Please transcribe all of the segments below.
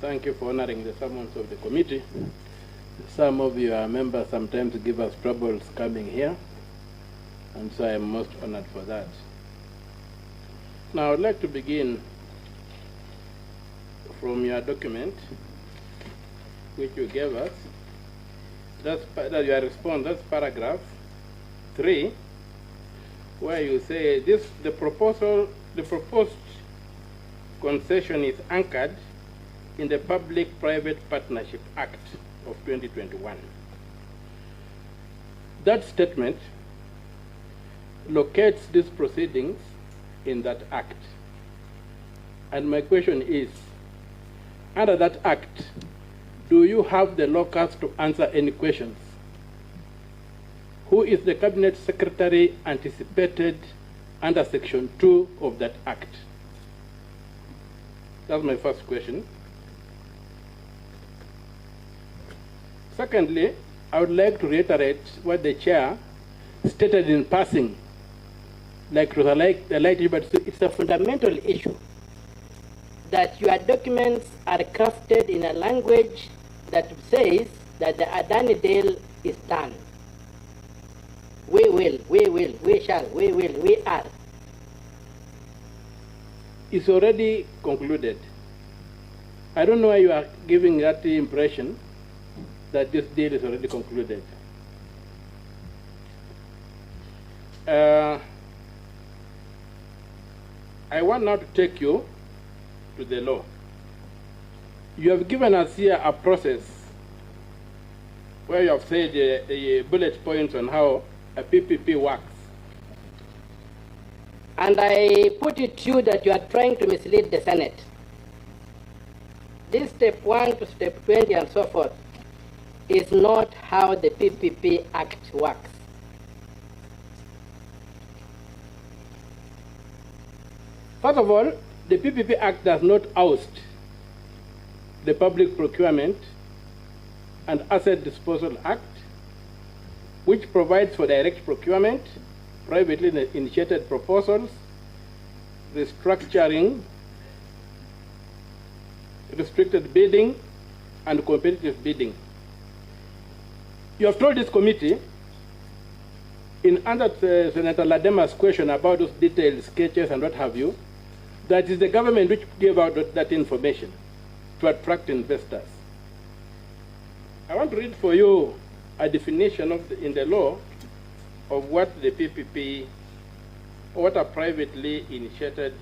thank you for honoring the summons of the committee. Some of your members sometimes give us troubles coming here, and so I am most honored for that. Now, I would like to begin from your document, which you gave us. That's your response. That's paragraph 3, where you say the proposed concession is anchored in the Public-Private Partnership Act of 2021. That statement locates these proceedings in that act. And my question is, under that act, do you have the locus to answer any questions? Who is the Cabinet Secretary anticipated under Section 2 of that act? That's my first question. Secondly, I would like to reiterate what the chair stated in passing, but it's a fundamental issue that your documents are crafted in a language that says that the Adani deal is done. We will, we shall, we will, we are. It's already concluded. I don't know why you are giving that impression that this deal is already concluded. I want now to take you to the law. You have given us here a process where you have said the bullet points on how a PPP works. And I put it to you that you are trying to mislead the Senate. This step 1 to step 20 and so forth is not how the PPP Act works. First of all, the PPP Act does not oust the Public Procurement and Asset Disposal Act, which provides for direct procurement, privately initiated proposals, restructuring, restricted bidding, and competitive bidding. You have told this committee, in answer to Senator Ladema's question about those detailed sketches and what have you, that is the government which gave out that information to attract investors. I want to read for you a definition in the law of what the PPP, or what a privately initiated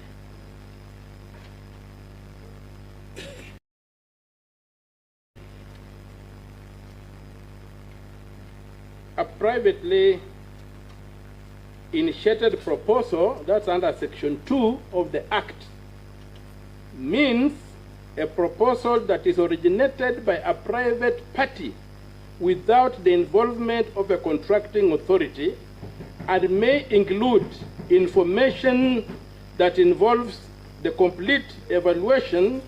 proposal, that's under Section 2 of the Act, means a proposal that is originated by a private party without the involvement of a contracting authority and may include information that involves the complete evaluation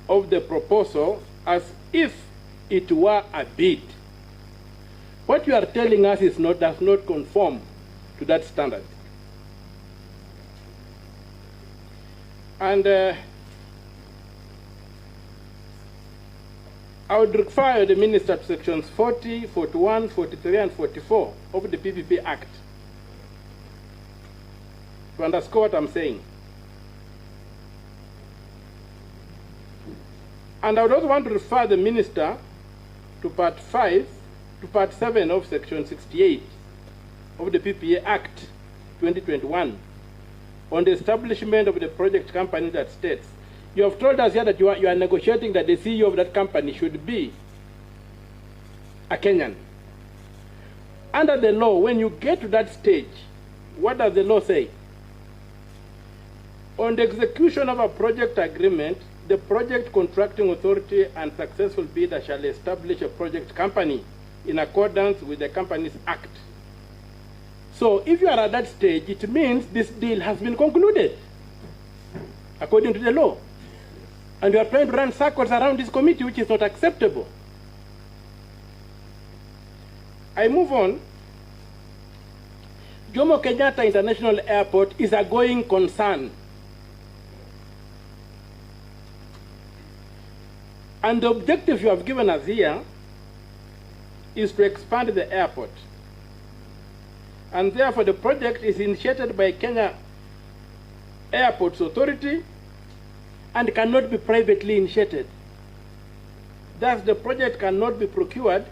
of the proposal as if it were a bid. What you are telling us does not conform to that standard. And I would refer the Minister to sections 40, 41, 43, and 44 of the PPP Act to underscore what I'm saying. And I would also want to refer the Minister to Part 7 of Section 68 of the PPA Act 2021 on the establishment of the project company that states, you have told us here that you are negotiating that the CEO of that company should be a Kenyan. Under the law, when you get to that stage, what does the law say? On the execution of a project agreement, the project contracting authority and successful bidder shall establish a project company in accordance with the Companies Act. So if you are at that stage, it means this deal has been concluded according to the law. And you are trying to run circles around this committee, which is not acceptable. I move on. Jomo Kenyatta International Airport is a going concern. And the objective you have given us here is to expand the airport. And therefore the project is initiated by Kenya Airports Authority and cannot be privately initiated. Thus the project cannot be procured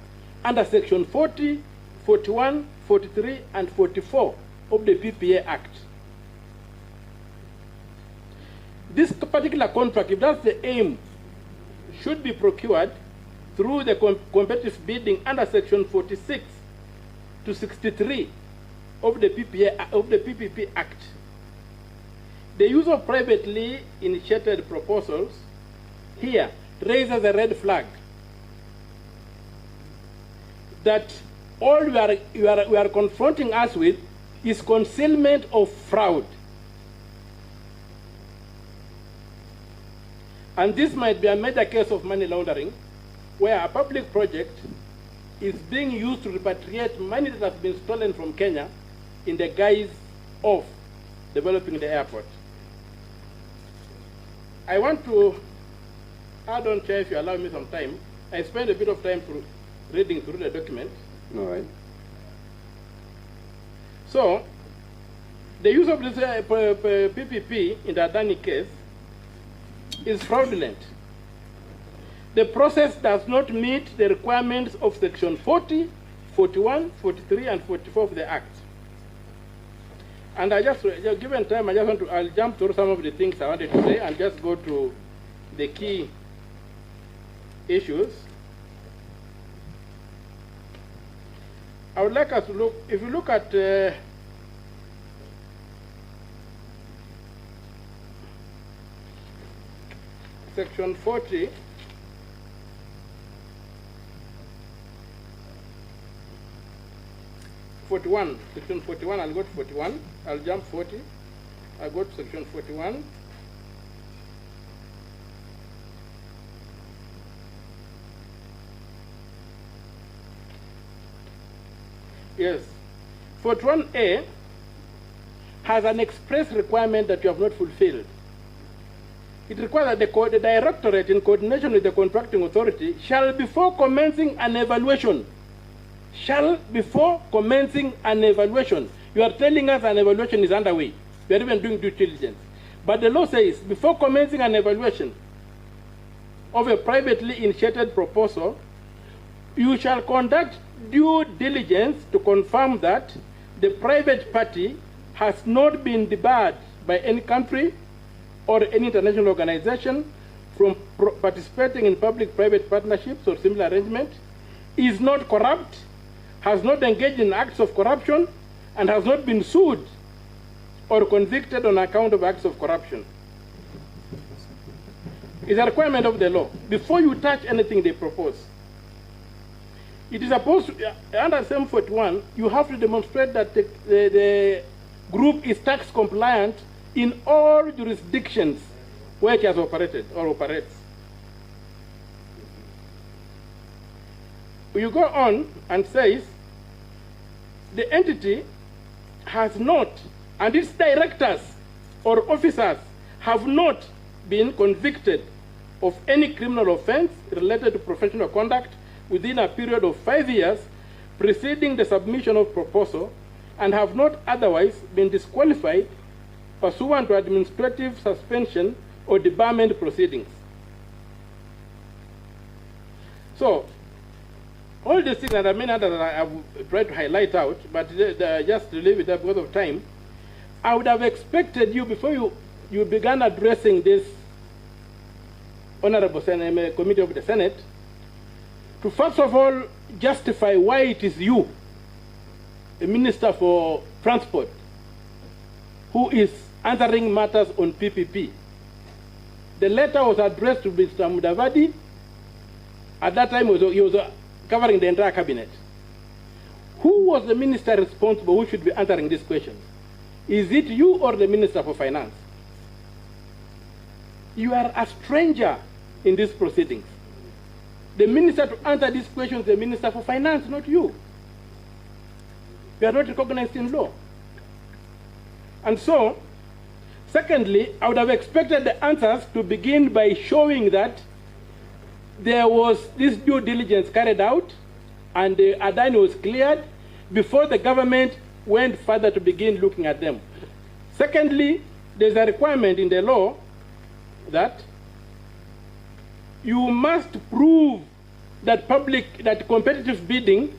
under Section 40, 41, 43, and 44 of the PPA Act. This particular contract, if that's the aim, should be procured through the competitive bidding under Section 46 to 63 of the PPP Act. The use of privately initiated proposals here raises a red flag that all we are confronting us with is concealment of fraud. And this might be a major case of money laundering, where a public project is being used to repatriate money that has been stolen from Kenya in the guise of developing the airport. I want to add on, Chair, if you allow me some time. I spent a bit of time reading through the document. All right. So, the use of this PPP in the Adani case is fraudulent. The process does not meet the requirements of Section 40, 41, 43, and 44 of the Act. And I just, given time, I'll jump through some of the things I wanted to say and just go to the key issues. I would like us to look, if you look at Section 40, Section 41, I'll go to 41, I'll jump 40, I'll go to Section 41. Yes, 41A has an express requirement that you have not fulfilled. It requires that the directorate, in coordination with the contracting authority, shall before commencing an evaluation. You are telling us an evaluation is underway. We are even doing due diligence. But the law says, before commencing an evaluation of a privately initiated proposal, you shall conduct due diligence to confirm that the private party has not been debarred by any country or any international organization from participating in public-private partnerships or similar arrangement, is not corrupt, has not engaged in acts of corruption, and has not been sued or convicted on account of acts of corruption. It's a requirement of the law. Before you touch anything they propose, it is supposed to, under SEM 41, you have to demonstrate that the group is tax compliant in all jurisdictions where it has operated or operates. You go on and says, the entity has not, and its directors or officers have not been convicted of any criminal offense related to professional conduct within a period of 5 years preceding the submission of proposal, and have not otherwise been disqualified pursuant to administrative suspension or debarment proceedings. So, all these things, and there are many others that I have tried to highlight out, but just to leave it up because of time, I would have expected you, before you began addressing this Honorable Committee of the Senate, to first of all justify why it is you, the Minister for Transport, who is answering matters on PPP. The letter was addressed to Mr. Mudavadi. At that time, he was covering the entire cabinet. Who was the minister responsible who should be answering this question? Is it you or the Minister for Finance? You are a stranger in these proceedings. The minister to answer these questions is the Minister for Finance, not you. You are not recognized in law. And so, secondly, I would have expected the answers to begin by showing that there was this due diligence carried out and Adani was cleared before the government went further to begin looking at them. Secondly, there's a requirement in the law that you must prove that competitive bidding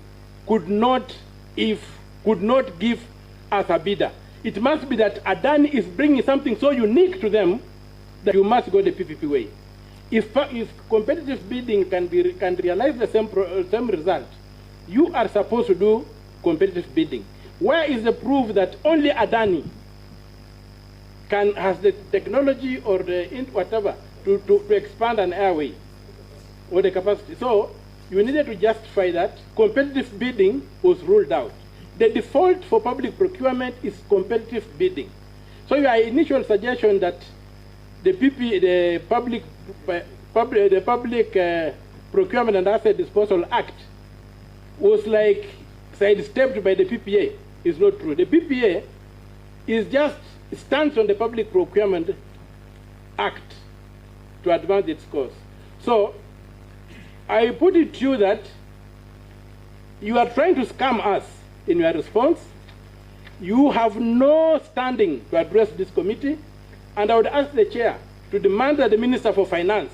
could not give us a bidder. It must be that Adani is bringing something so unique to them that you must go the PPP way. If competitive bidding can realize the same result, you are supposed to do competitive bidding. Where is the proof that only Adani has the technology or the whatever to expand an airway or the capacity? So you needed to justify that competitive bidding was ruled out. The default for public procurement is competitive bidding. So your initial suggestion that the Public Procurement and Asset Disposal Act was like sidestepped by the PPA is not true. The PPA is just stands on the Public Procurement Act to advance its cause. So I put it to you that you are trying to scam us in your response. You have no standing to address this committee, and I would ask the chair to demand that the Minister for Finance,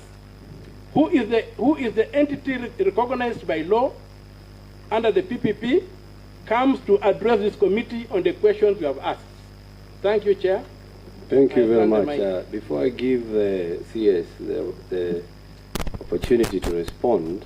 who is the entity recognized by law under the PPP, comes to address this committee on the questions you have asked. Thank you, Chair. Thank you very much. Before I give the CS the opportunity to respond,